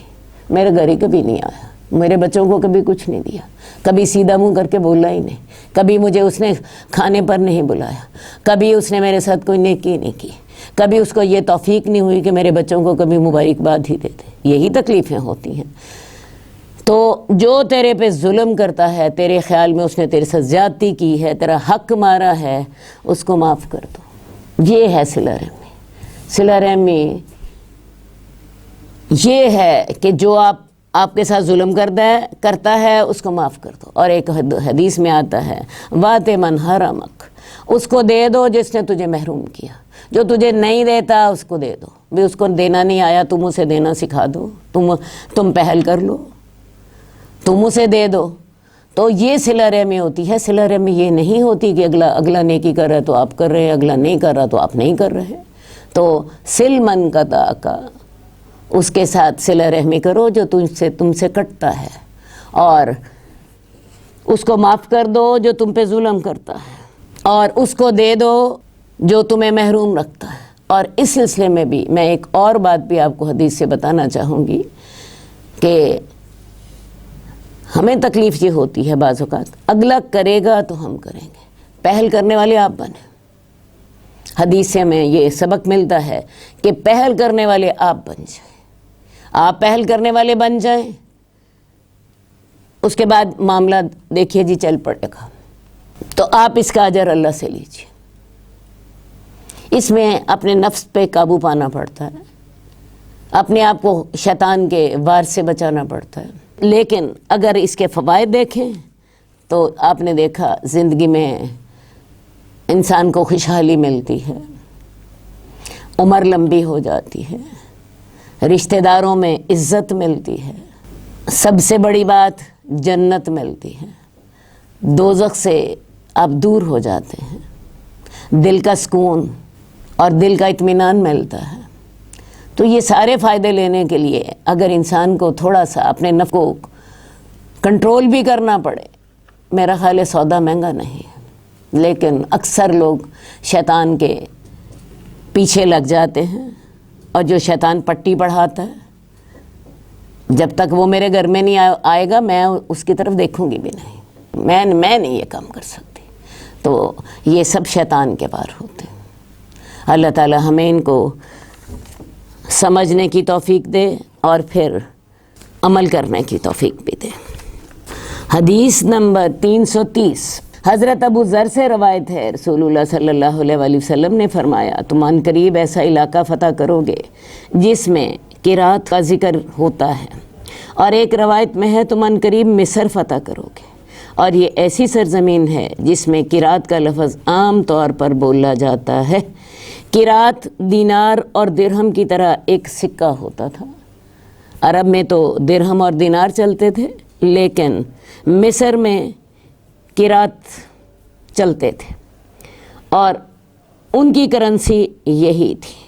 میرے گھر ہی کبھی نہیں آیا، میرے بچوں کو کبھی کچھ نہیں دیا، کبھی سیدھا منہ کر کے بولا ہی نہیں، کبھی مجھے اس نے کھانے پر نہیں بلایا، کبھی اس نے میرے ساتھ کوئی نیکی نہیں کی، کبھی اس کو یہ توفیق نہیں ہوئی کہ میرے بچوں کو کبھی مبارکباد ہی دے دے۔ یہی تکلیفیں ہوتی ہیں۔ تو جو تیرے پہ ظلم کرتا ہے، تیرے خیال میں اس نے تیرے ساتھ زیادتی کی ہے، تیرا حق مارا ہے، اس کو معاف کر دو۔ یہ ہے صلہ رحمی۔ صلہ رحمی یہ ہے کہ جو آپ کے ساتھ ظلم کرتا ہے اس کو معاف کر دو۔ اور ایک حدیث میں آتا ہے وَاتِ مَنْ حَرَمَكَ، اس کو دے دو جس نے تجھے محروم کیا، جو تجھے نہیں دیتا اس کو دے دو، بھی اس کو دینا نہیں آیا تم اسے دینا سکھا دو، تم پہل کر لو، تم اسے دے دو۔ تو یہ صلہ رحمی ہوتی ہے۔ صلہ رحمی یہ نہیں ہوتی کہ اگلا نیکی کر رہا ہے تو آپ کر رہے ہیں، اگلا نہیں کر رہا تو آپ نہیں کر رہے۔ تو سل من قطعک، اس کے ساتھ صلہ رحمی کرو جو تم سے کٹتا ہے، اور اس کو معاف کر دو جو تم پہ ظلم کرتا ہے، اور اس کو دے دو جو تمہیں محروم رکھتا ہے۔ اور اس سلسلے میں بھی میں ایک اور بات بھی آپ کو حدیث سے بتانا چاہوں گی کہ ہمیں تکلیف یہ ہوتی ہے بعض اوقات اگلا کرے گا تو ہم کریں گے، پہل کرنے والے آپ بنیں۔ حدیث سے ہمیں یہ سبق ملتا ہے کہ پہل کرنے والے آپ بن جائیں، آپ پہل کرنے والے بن جائیں، اس کے بعد معاملہ دیکھیے جی چل پڑے گا، تو آپ اس کا اجر اللہ سے لیجیے۔ اس میں اپنے نفس پہ قابو پانا پڑتا ہے، اپنے آپ کو شیطان کے وار سے بچانا پڑتا ہے۔ لیکن اگر اس کے فوائد دیکھیں تو آپ نے دیکھا زندگی میں انسان کو خوشحالی ملتی ہے، عمر لمبی ہو جاتی ہے، رشتہ داروں میں عزت ملتی ہے، سب سے بڑی بات جنت ملتی ہے، دوزخ سے آپ دور ہو جاتے ہیں، دل کا سکون اور دل کا اطمینان ملتا ہے۔ تو یہ سارے فائدے لینے کے لیے اگر انسان کو تھوڑا سا اپنے نفس کو کنٹرول بھی کرنا پڑے، میرا خیال ہے سودا مہنگا نہیں ہے۔ لیکن اکثر لوگ شیطان کے پیچھے لگ جاتے ہیں، اور جو شیطان پٹی پڑھاتا ہے، جب تک وہ میرے گھر میں نہیں آئے گا میں اس کی طرف دیکھوں گی بھی نہیں، میں نہیں یہ کام کر سکتی۔ تو یہ سب شیطان کے وار ہوتے ہیں۔ اللہ تعالی ہمیں ان کو سمجھنے کی توفیق دے اور پھر عمل کرنے کی توفیق بھی دے۔ حدیث نمبر 330 حضرت ابو ذر سے روایت ہے، رسول اللہ صلی اللہ علیہ وآلہ وسلم نے فرمایا، تم عن قریب ایسا علاقہ فتح کرو گے جس میں قرات کا ذکر ہوتا ہے، اور ایک روایت میں ہے تم عن قریب مصر فتح کرو گے، اور یہ ایسی سرزمین ہے جس میں قرات کا لفظ عام طور پر بولا جاتا ہے۔ قرات دینار اور درہم کی طرح ایک سکہ ہوتا تھا۔ عرب میں تو درہم اور دینار چلتے تھے، لیکن مصر میں قرات چلتے تھے، اور ان کی کرنسی یہی تھی۔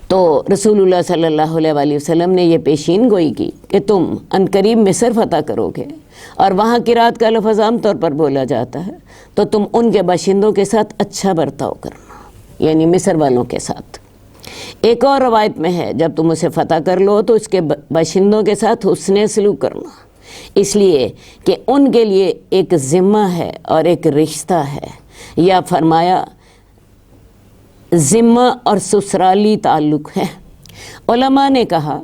تو رسول اللہ صلی اللہ علیہ وآلہ وسلم نے یہ پیشین گوئی کی کہ تم عن قریب مصر فتح کرو گے، اور وہاں قرات کا لفظ عام طور پر بولا جاتا ہے، تو تم ان کے باشندوں کے ساتھ اچھا برتاؤ کرنا، یعنی مصر والوں کے ساتھ۔ ایک اور روایت میں ہے جب تم اسے فتح کر لو تو اس کے باشندوں کے ساتھ حسن سلوک کرنا، اس لیے کہ ان کے لیے ایک ذمہ ہے اور ایک رشتہ ہے، یا فرمایا ذمہ اور سسرالی تعلق ہے۔ علماء نے کہا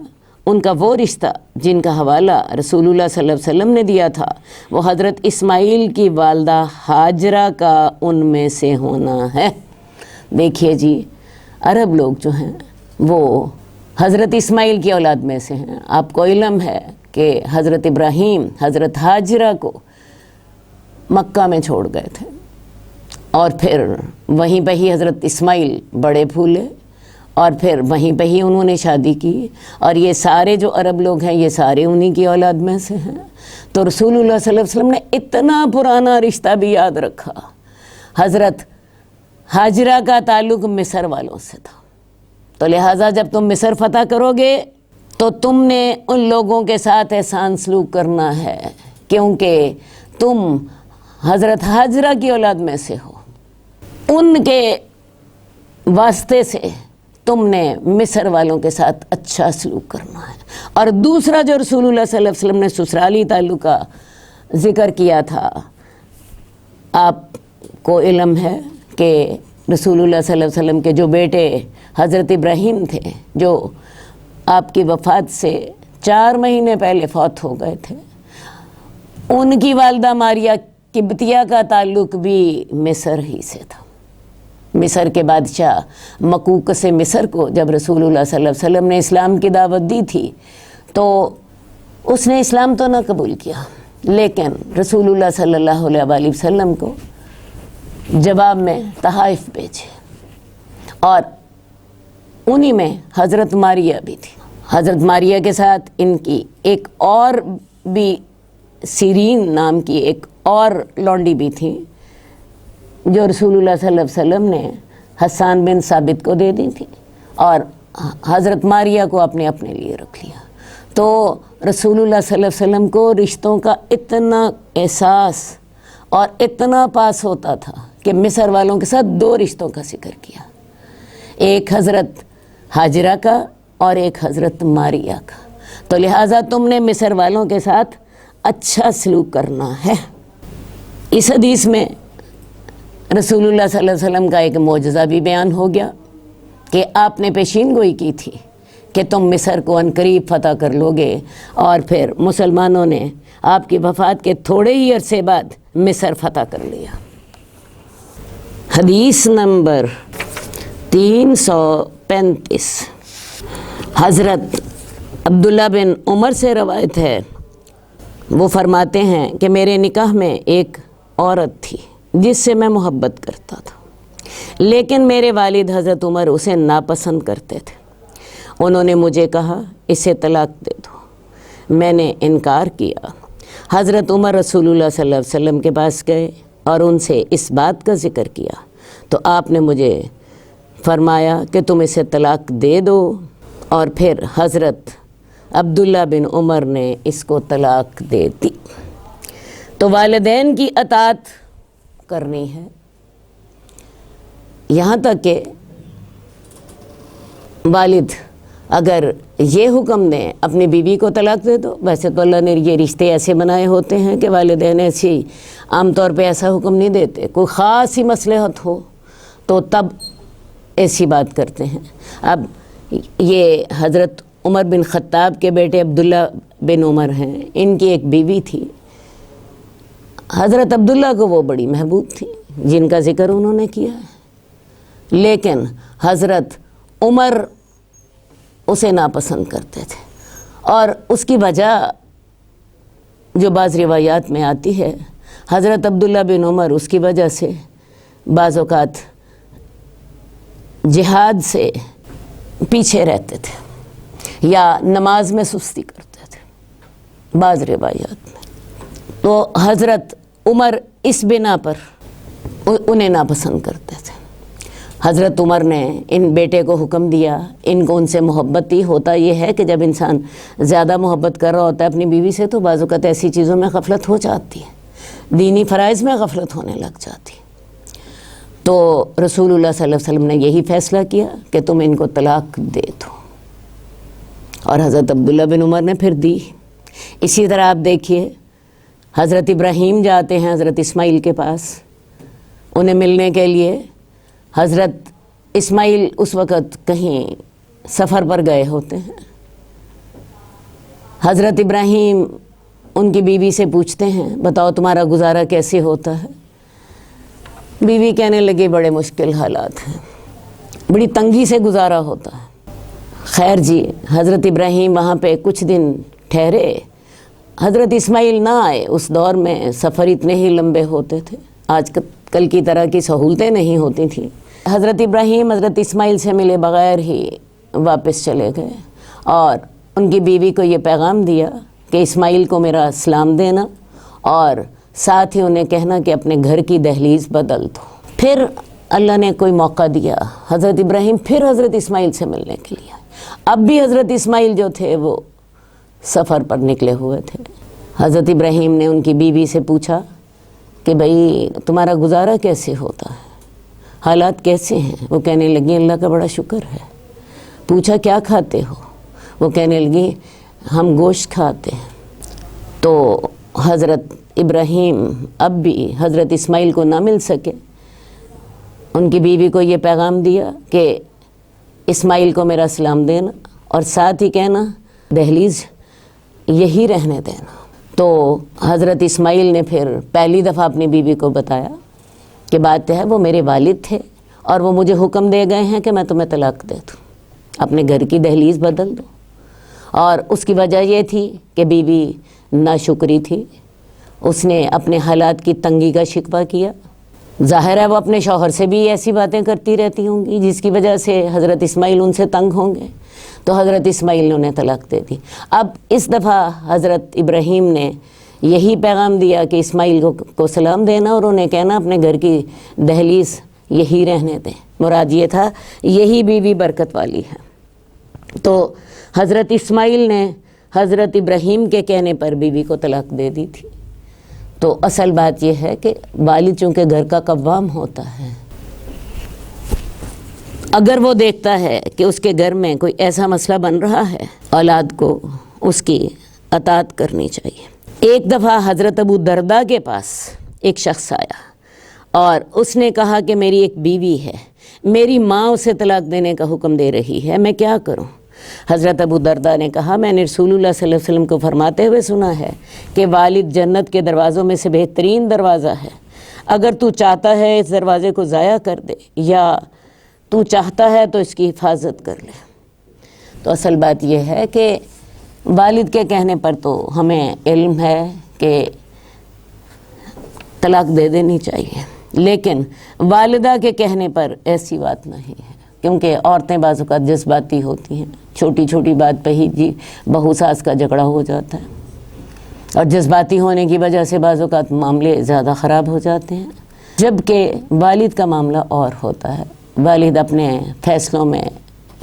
ان کا وہ رشتہ جن کا حوالہ رسول اللہ صلی اللہ علیہ وسلم نے دیا تھا وہ حضرت اسماعیل کی والدہ ہاجرہ کا ان میں سے ہونا ہے۔ دیکھیے جی، عرب لوگ جو ہیں وہ حضرت اسماعیل کی اولاد میں سے ہیں۔ آپ کو علم ہے کہ حضرت ابراہیم حضرت ہاجرہ کو مکہ میں چھوڑ گئے تھے، اور پھر وہیں پہ ہی حضرت اسماعیل بڑے پھولے، اور پھر وہیں پہ ہی انہوں نے شادی کی، اور یہ سارے جو عرب لوگ ہیں یہ سارے انہی کی اولاد میں سے ہیں۔ تو رسول اللہ صلی اللہ علیہ وسلم نے اتنا پرانا رشتہ بھی یاد رکھا۔ حضرت ہاجرہ کا تعلق مصر والوں سے تھا، تو لہٰذا جب تم مصر فتح کرو گے تو تم نے ان لوگوں کے ساتھ احسان سلوک کرنا ہے، کیونکہ تم حضرت ہاجرہ کی اولاد میں سے ہو، ان کے واسطے سے تم نے مصر والوں کے ساتھ اچھا سلوک کرنا ہے۔ اور دوسرا جو رسول اللہ صلی اللہ علیہ وسلم نے سسرالی تعلق کا ذکر کیا تھا، آپ کو علم ہے کہ رسول اللہ صلی اللہ علیہ وسلم کے جو بیٹے حضرت ابراہیم تھے، جو آپ کی وفات سے 4 مہینے پہلے فوت ہو گئے تھے، ان کی والدہ ماریہ قبطیہ کا تعلق بھی مصر ہی سے تھا۔ مصر کے بادشاہ مقوقس مصر کو جب رسول اللہ صلی اللہ علیہ وسلم نے اسلام کی دعوت دی تھی تو اس نے اسلام تو نہ قبول کیا، لیکن رسول اللہ صلی اللہ علیہ وآلہ وسلم کو جواب میں تحائف بھیجے، اور انہی میں حضرت ماریہ بھی تھی۔ حضرت ماریہ کے ساتھ ان کی ایک اور بھی سیرین نام کی ایک اور لونڈی بھی تھی، جو رسول اللہ صلی اللہ علیہ وسلم نے حسان بن ثابت کو دے دی تھی، اور حضرت ماریہ کو اپنے لیے رکھ لیا۔ تو رسول اللہ صلی اللہ علیہ وسلم کو رشتوں کا اتنا احساس اور اتنا پاس ہوتا تھا کہ مصر والوں کے ساتھ 2 رشتوں کا ذکر کیا، ایک حضرت ہاجرہ کا اور ایک حضرت ماریہ کا۔ تو لہٰذا تم نے مصر والوں کے ساتھ اچھا سلوک کرنا ہے۔ اس حدیث میں رسول اللہ صلی اللہ علیہ وسلم کا ایک معجزہ بھی بیان ہو گیا کہ آپ نے پیشین گوئی کی تھی کہ تم مصر کو عن قریب فتح کر لو گے، اور پھر مسلمانوں نے آپ کی وفات کے تھوڑے ہی عرصے بعد مصر فتح کر لیا۔ حدیث نمبر 335 حضرت عبداللہ بن عمر سے روایت ہے، وہ فرماتے ہیں کہ میرے نکاح میں ایک عورت تھی جس سے میں محبت کرتا تھا، لیکن میرے والد حضرت عمر اسے ناپسند کرتے تھے۔ انہوں نے مجھے کہا اسے طلاق دے دو، میں نے انکار کیا۔ حضرت عمر رسول اللہ صلی اللہ علیہ وسلم کے پاس گئے اور ان سے اس بات کا ذکر کیا، تو آپ نے مجھے فرمایا کہ تم اسے طلاق دے دو، اور پھر حضرت عبداللہ بن عمر نے اس کو طلاق دے دی۔ تو والدین کی اطاعت کرنی ہے، یہاں تک کہ والد اگر یہ حکم دیں اپنی بیوی کو طلاق دے دو، ویسے تو اللہ نے یہ رشتے ایسے بنائے ہوتے ہیں کہ والدین ایسی عام طور پہ ایسا حکم نہیں دیتے، کوئی خاص ہی مصلحت ہو تو تب ایسی بات کرتے ہیں۔ اب یہ حضرت عمر بن خطاب کے بیٹے عبداللہ بن عمر ہیں، ان کی ایک بیوی تھی، حضرت عبداللہ کو وہ بڑی محبوب تھی جن کا ذکر انہوں نے کیا ہے، لیکن حضرت عمر اسے ناپسند کرتے تھے، اور اس کی وجہ جو بعض روایات میں آتی ہے، حضرت عبداللہ بن عمر اس کی وجہ سے بعض اوقات جہاد سے پیچھے رہتے تھے یا نماز میں سستی کرتے تھے بعض روایات میں۔ تو حضرت عمر اس بنا پر انہیں ناپسند کرتے تھے۔ حضرت عمر نے ان بیٹے کو حکم دیا، ان کو ان سے محبت ہی ہوتا یہ ہے کہ جب انسان زیادہ محبت کر رہا ہوتا ہے اپنی بیوی سے تو بعض اوقات ایسی چیزوں میں غفلت ہو جاتی ہے، دینی فرائض میں غفلت ہونے لگ جاتی ہے۔ تو رسول اللہ صلی اللہ علیہ وسلم نے یہی فیصلہ کیا کہ تم ان کو طلاق دے دو، اور حضرت عبداللہ بن عمر نے پھر دی۔ اسی طرح آپ دیکھیے حضرت ابراہیم جاتے ہیں حضرت اسماعیل کے پاس انہیں ملنے کے لیے۔ حضرت اسماعیل اس وقت کہیں سفر پر گئے ہوتے ہیں، حضرت ابراہیم ان کی بیوی سے پوچھتے ہیں بتاؤ تمہارا گزارا کیسے ہوتا ہے؟ بیوی کہنے لگی بڑے مشکل حالات ہیں، بڑی تنگی سے گزارا ہوتا ہے۔ خیر جی، حضرت ابراہیم وہاں پہ کچھ دن ٹھہرے، حضرت اسماعیل نہ آئے۔ اس دور میں سفر اتنے ہی لمبے ہوتے تھے، آج کل کی طرح کی سہولتیں نہیں ہوتی تھیں۔ حضرت ابراہیم حضرت اسماعیل سے ملے بغیر ہی واپس چلے گئے، اور ان کی بیوی کو یہ پیغام دیا کہ اسماعیل کو میرا سلام دینا، اور ساتھ ہی انہیں کہنا کہ اپنے گھر کی دہلیز بدل دو۔ پھر اللہ نے کوئی موقع دیا، حضرت ابراہیم پھر حضرت اسماعیل سے ملنے کے لیے۔ اب بھی حضرت اسماعیل جو تھے وہ سفر پر نکلے ہوئے تھے۔ حضرت ابراہیم نے ان کی بیوی سے پوچھا کہ بھئی تمہارا گزارا کیسے ہوتا ہے، حالات کیسے ہیں؟ وہ کہنے لگی اللہ کا بڑا شکر ہے۔ پوچھا کیا کھاتے ہو؟ وہ کہنے لگی ہم گوشت کھاتے ہیں۔ تو حضرت ابراہیم اب بھی حضرت اسماعیل کو نہ مل سکے، ان کی بیوی کو یہ پیغام دیا کہ اسماعیل کو میرا سلام دینا، اور ساتھ ہی کہنا دہلیز یہی رہنے دینا۔ تو حضرت اسماعیل نے پھر پہلی دفعہ اپنی بیوی کو بتایا کہ بات ہے وہ میرے والد تھے اور وہ مجھے حکم دے گئے ہیں کہ میں تمہیں طلاق دے دوں، اپنے گھر کی دہلیز بدل دو۔ اور اس کی وجہ یہ تھی کہ بیوی ناشکری تھی، اس نے اپنے حالات کی تنگی کا شکوہ کیا۔ ظاہر ہے وہ اپنے شوہر سے بھی ایسی باتیں کرتی رہتی ہوں گی جس کی وجہ سے حضرت اسماعیل ان سے تنگ ہوں گے، تو حضرت اسماعیل نے انہیں طلاق دے دی۔ اب اس دفعہ حضرت ابراہیم نے یہی پیغام دیا کہ اسماعیل کو سلام دینا اور انہیں کہنا اپنے گھر کی دہلیز یہی رہنے دیں۔ مراد یہ تھا یہی بیوی برکت والی ہے۔ تو حضرت اسماعیل نے حضرت ابراہیم کے کہنے پر بیوی کو طلاق دے دی تھی۔ تو اصل بات یہ ہے کہ والد چونکہ گھر کا قوام ہوتا ہے، اگر وہ دیکھتا ہے کہ اس کے گھر میں کوئی ایسا مسئلہ بن رہا ہے، اولاد کو اس کی اطاعت کرنی چاہیے۔ ایک دفعہ حضرت ابو درداء کے پاس ایک شخص آیا اور اس نے کہا کہ میری ایک بیوی ہے، میری ماں اسے طلاق دینے کا حکم دے رہی ہے، میں کیا کروں؟ حضرت ابو درداء نے کہا میں نے رسول اللہ صلی اللہ علیہ وسلم کو فرماتے ہوئے سنا ہے کہ والد جنت کے دروازوں میں سے بہترین دروازہ ہے، اگر تو چاہتا ہے اس دروازے کو ضائع کر دے یا تو چاہتا ہے تو اس کی حفاظت کر لے۔ تو اصل بات یہ ہے کہ والد کے کہنے پر تو ہمیں علم ہے کہ طلاق دے دینی چاہیے، لیکن والدہ کے کہنے پر ایسی بات نہیں ہے، کیونکہ عورتیں بعض اوقات جذباتی ہوتی ہیں، چھوٹی چھوٹی بات پہ ہی بہو ساس کا جھگڑا ہو جاتا ہے، اور جذباتی ہونے کی وجہ سے بعض اوقات معاملے زیادہ خراب ہو جاتے ہیں۔ جبکہ والد کا معاملہ اور ہوتا ہے. والد اپنے فیصلوں میں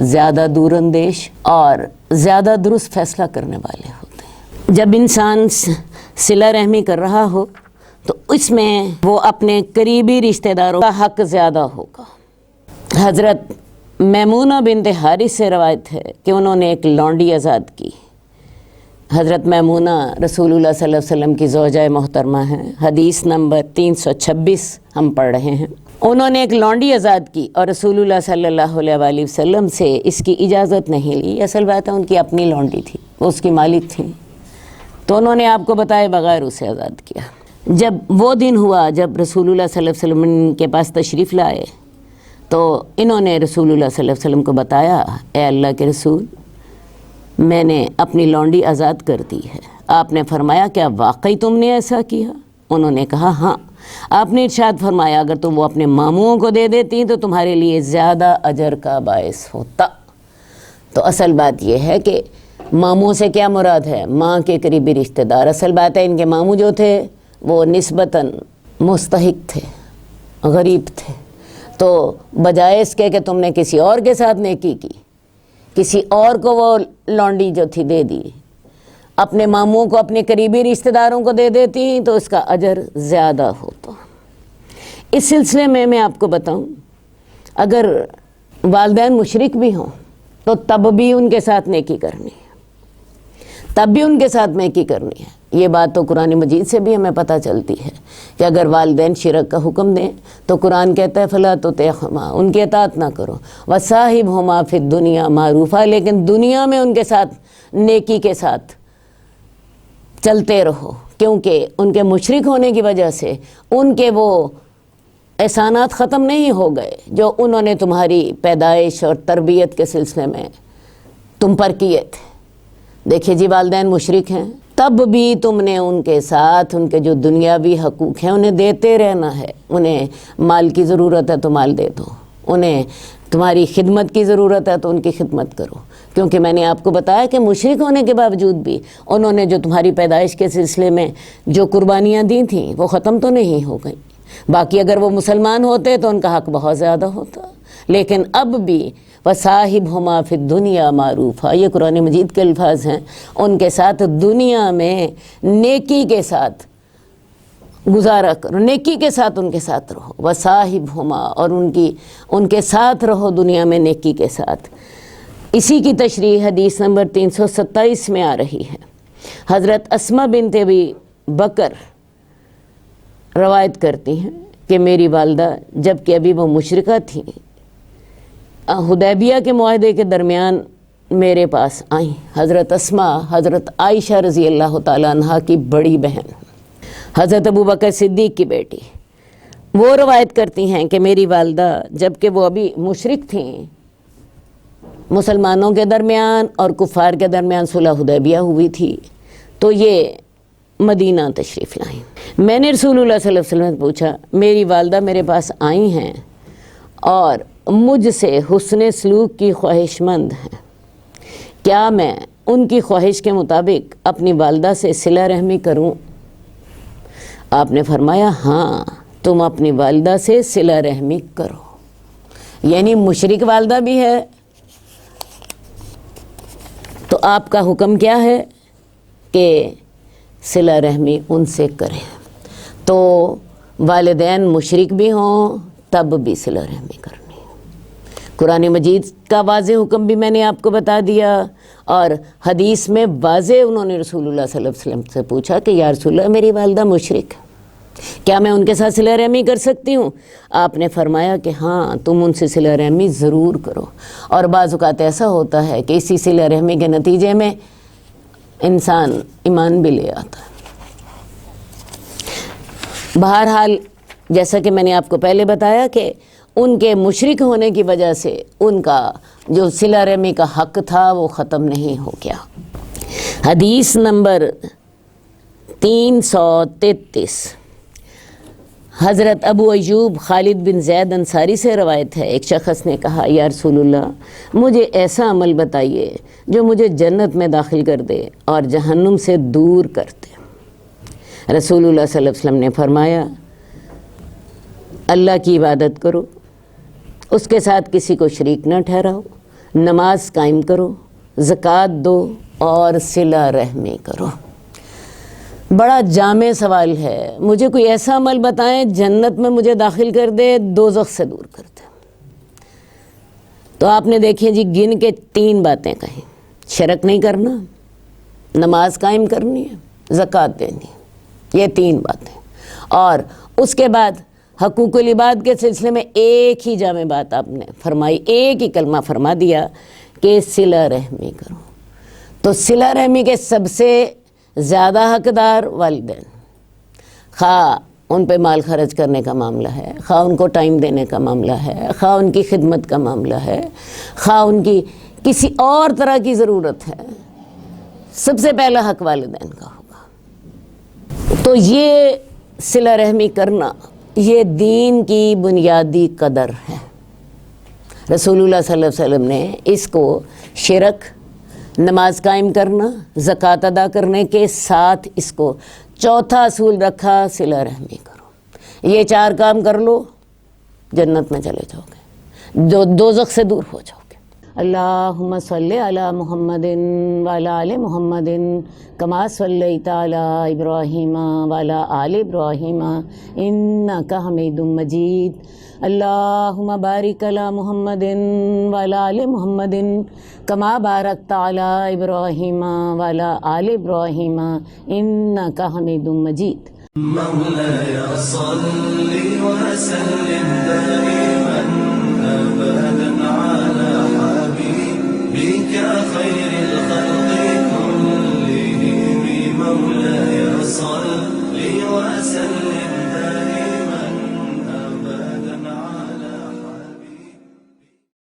زیادہ دور اندیش اور زیادہ درست فیصلہ کرنے والے ہوتے ہیں. جب انسان صلہ رحمی کر رہا ہو تو اس میں وہ اپنے قریبی رشتہ داروں کا حق زیادہ ہوگا. حضرت میمونہ بنت حارث سے روایت ہے کہ انہوں نے ایک لونڈی آزاد کی. حضرت میمونہ رسول اللہ صلی اللہ علیہ وسلم کی زوجہ محترمہ ہیں. حدیث نمبر 326 ہم پڑھ رہے ہیں. انہوں نے ایک لونڈی آزاد کی اور رسول اللہ صلی اللہ علیہ وآلہ وسلم سے اس کی اجازت نہیں لی. اصل بات ہے ان کی اپنی لونڈی تھی، وہ اس کی مالک تھی، تو انہوں نے آپ کو بتائے بغیر اسے آزاد کیا. جب وہ دن ہوا جب رسول اللہ صلی اللہ علیہ وسلم ان کے پاس تشریف لائے تو انہوں نے رسول اللہ صلی اللہ علیہ وسلم کو بتایا، اے اللہ کے رسول، میں نے اپنی لونڈی آزاد کر دی ہے. آپ نے فرمایا کیا واقعی تم نے ایسا کیا؟ انہوں نے کہا ہاں. آپ نے ارشاد فرمایا اگر تم وہ اپنے ماموں کو دے دیتی تو تمہارے لیے زیادہ اجر کا باعث ہوتا. تو اصل بات یہ ہے کہ ماموں سے کیا مراد ہے؟ ماں کے قریبی رشتہ دار. اصل بات ہے ان کے ماموں جو تھے وہ نسبتاً مستحق تھے، غریب تھے. تو بجائے اس کے کہ تم نے کسی اور کے ساتھ نیکی کی، کسی اور کو وہ لونڈی جو تھی دے دی، اپنے ماموں کو اپنے قریبی رشتہ داروں کو دے دیتی تو اس کا اجر زیادہ ہوتا. اس سلسلے میں آپ کو بتاؤں، اگر والدین مشرک بھی ہوں تو تب بھی ان کے ساتھ نیکی کرنی ہے، تب بھی ان کے ساتھ نیکی کرنی ہے. یہ بات تو قرآن مجید سے بھی ہمیں پتہ چلتی ہے کہ اگر والدین شرک کا حکم دیں تو قرآن کہتا ہے فلا تطعهما، ان کی اطاعت نہ کرو، وصاحبهما فی الدنیا معروفا، لیکن دنیا میں ان کے ساتھ نیکی کے ساتھ چلتے رہو، کیونکہ ان کے مشرک ہونے کی وجہ سے ان کے وہ احسانات ختم نہیں ہو گئے جو انہوں نے تمہاری پیدائش اور تربیت کے سلسلے میں تم پر کیے تھے. دیکھیے جی، والدین مشرک ہیں تب بھی تم نے ان کے ساتھ ان کے جو دنیاوی حقوق ہیں انہیں دیتے رہنا ہے. انہیں مال کی ضرورت ہے تو مال دے دو، انہیں تمہاری خدمت کی ضرورت ہے تو ان کی خدمت کرو، کیونکہ میں نے آپ کو بتایا کہ مشرک ہونے کے باوجود بھی انہوں نے جو تمہاری پیدائش کے سلسلے میں جو قربانیاں دی تھیں وہ ختم تو نہیں ہو گئیں. باقی اگر وہ مسلمان ہوتے تو ان کا حق بہت زیادہ ہوتا. لیکن اب بھی وصاحبهما فی الدنیا معروفا، یہ قرآن مجید کے الفاظ ہیں، ان کے ساتھ دنیا میں نیکی کے ساتھ گزارا کرو، نیکی کے ساتھ ان کے ساتھ رہو. وصاحبهما، اور ان کے ساتھ رہو دنیا میں نیکی کے ساتھ. اسی کی تشریح حدیث نمبر 327 میں آ رہی ہے. حضرت اسماء بنت ابی بکر روایت کرتی ہیں کہ میری والدہ جب کہ ابھی وہ مشرکہ تھیں، حدیبیہ کے معاہدے کے درمیان میرے پاس آئیں. حضرت اسماء حضرت عائشہ رضی اللہ تعالیٰ عنہ کی بڑی بہن، حضرت ابو بکر صدیق کی بیٹی، وہ روایت کرتی ہیں کہ میری والدہ جب کہ وہ ابھی مشرک تھیں، مسلمانوں کے درمیان اور کفار کے درمیان صلح حدیبیہ ہوئی تھی، تو یہ مدینہ تشریف لائیں. میں نے رسول اللہ صلی اللہ علیہ وسلم سے پوچھا، میری والدہ میرے پاس آئی ہیں اور مجھ سے حسن سلوک کی خواہش مند ہیں، کیا میں ان کی خواہش کے مطابق اپنی والدہ سے صلہ رحمی کروں؟ آپ نے فرمایا ہاں، تم اپنی والدہ سے صلہ رحمی کرو. یعنی مشرک والدہ بھی ہے تو آپ کا حکم کیا ہے کہ صلہ رحمی ان سے کریں. تو والدین مشرک بھی ہوں تب بھی صلہ رحمی کرنی. قرآن مجید کا واضح حکم بھی میں نے آپ کو بتا دیا، اور حدیث میں واضح انہوں نے رسول اللہ صلی اللہ علیہ وسلم سے پوچھا کہ یا رسول اللہ میری والدہ مشرک، کیا میں ان کے ساتھ صلہ رحمی کر سکتی ہوں؟ آپ نے فرمایا کہ ہاں، تم ان سے صلہ رحمی ضرور کرو. اور بعض اوقات ایسا ہوتا ہے کہ اسی صلہ رحمی کے نتیجے میں انسان ایمان بھی لے آتا ہے. بہرحال جیسا کہ میں نے آپ کو پہلے بتایا کہ ان کے مشرک ہونے کی وجہ سے ان کا جو صلہ رحمی کا حق تھا وہ ختم نہیں ہو گیا. حدیث نمبر 333 حضرت ابو ایوب خالد بن زید انصاری سے روایت ہے. ایک شخص نے کہا یا رسول اللہ، مجھے ایسا عمل بتائیے جو مجھے جنت میں داخل کر دے اور جہنم سے دور کر دے. رسول اللہ صلی اللہ علیہ وسلم نے فرمایا اللہ کی عبادت کرو، اس کے ساتھ کسی کو شریک نہ ٹھہراؤ، نماز قائم کرو، زکوٰۃ دو اور صلہ رحمی کرو۔ بڑا جامع سوال ہے، مجھے کوئی ایسا عمل بتائیں جنت میں مجھے داخل کر دے، دوزخ سے دور کر دے۔ تو آپ نے دیکھیں جی گن کے 3 باتیں کہیں، شرک نہیں کرنا، نماز قائم کرنی ہے، زکوٰۃ دینی ہے، یہ 3 باتیں۔ اور اس کے بعد حقوق العباد کے سلسلے میں ایک ہی جامع بات آپ نے فرمائی، ایک ہی کلمہ فرما دیا کہ صلہ رحمی کرو۔ تو صلہ رحمی کے سب سے زیادہ حقدار والدین، خواہ ان پہ مال خرچ کرنے کا معاملہ ہے، خواہ ان کو ٹائم دینے کا معاملہ ہے، خواہ ان کی خدمت کا معاملہ ہے، خواہ ان کی کسی اور طرح کی ضرورت ہے، سب سے پہلا حق والدین کا ہوگا۔ تو یہ صلہ رحمی کرنا یہ دین کی بنیادی قدر ہے۔ رسول اللہ صلی اللہ علیہ وسلم نے اس کو شرک، نماز قائم کرنا، زکوٰۃ ادا کرنے کے ساتھ اس کو چوتھا اصول رکھا، صلہ رحمی کرو۔ یہ 4 کام کر لو، جنت میں چلے جاؤ گے، دوزخ سے دور ہو جاؤ گے۔ اللہم صلی علی محمد وعلی آل محمد کما صلیت علی ابراہیم وعلی آل ابراہیم انک حمید مجید۔ اللہم بارک علی محمد وعلی آل محمد کما بارکت علی ابراہیم وعلی آل ابراہیم انک حمید مجید۔ مولاي صل وسلم دائما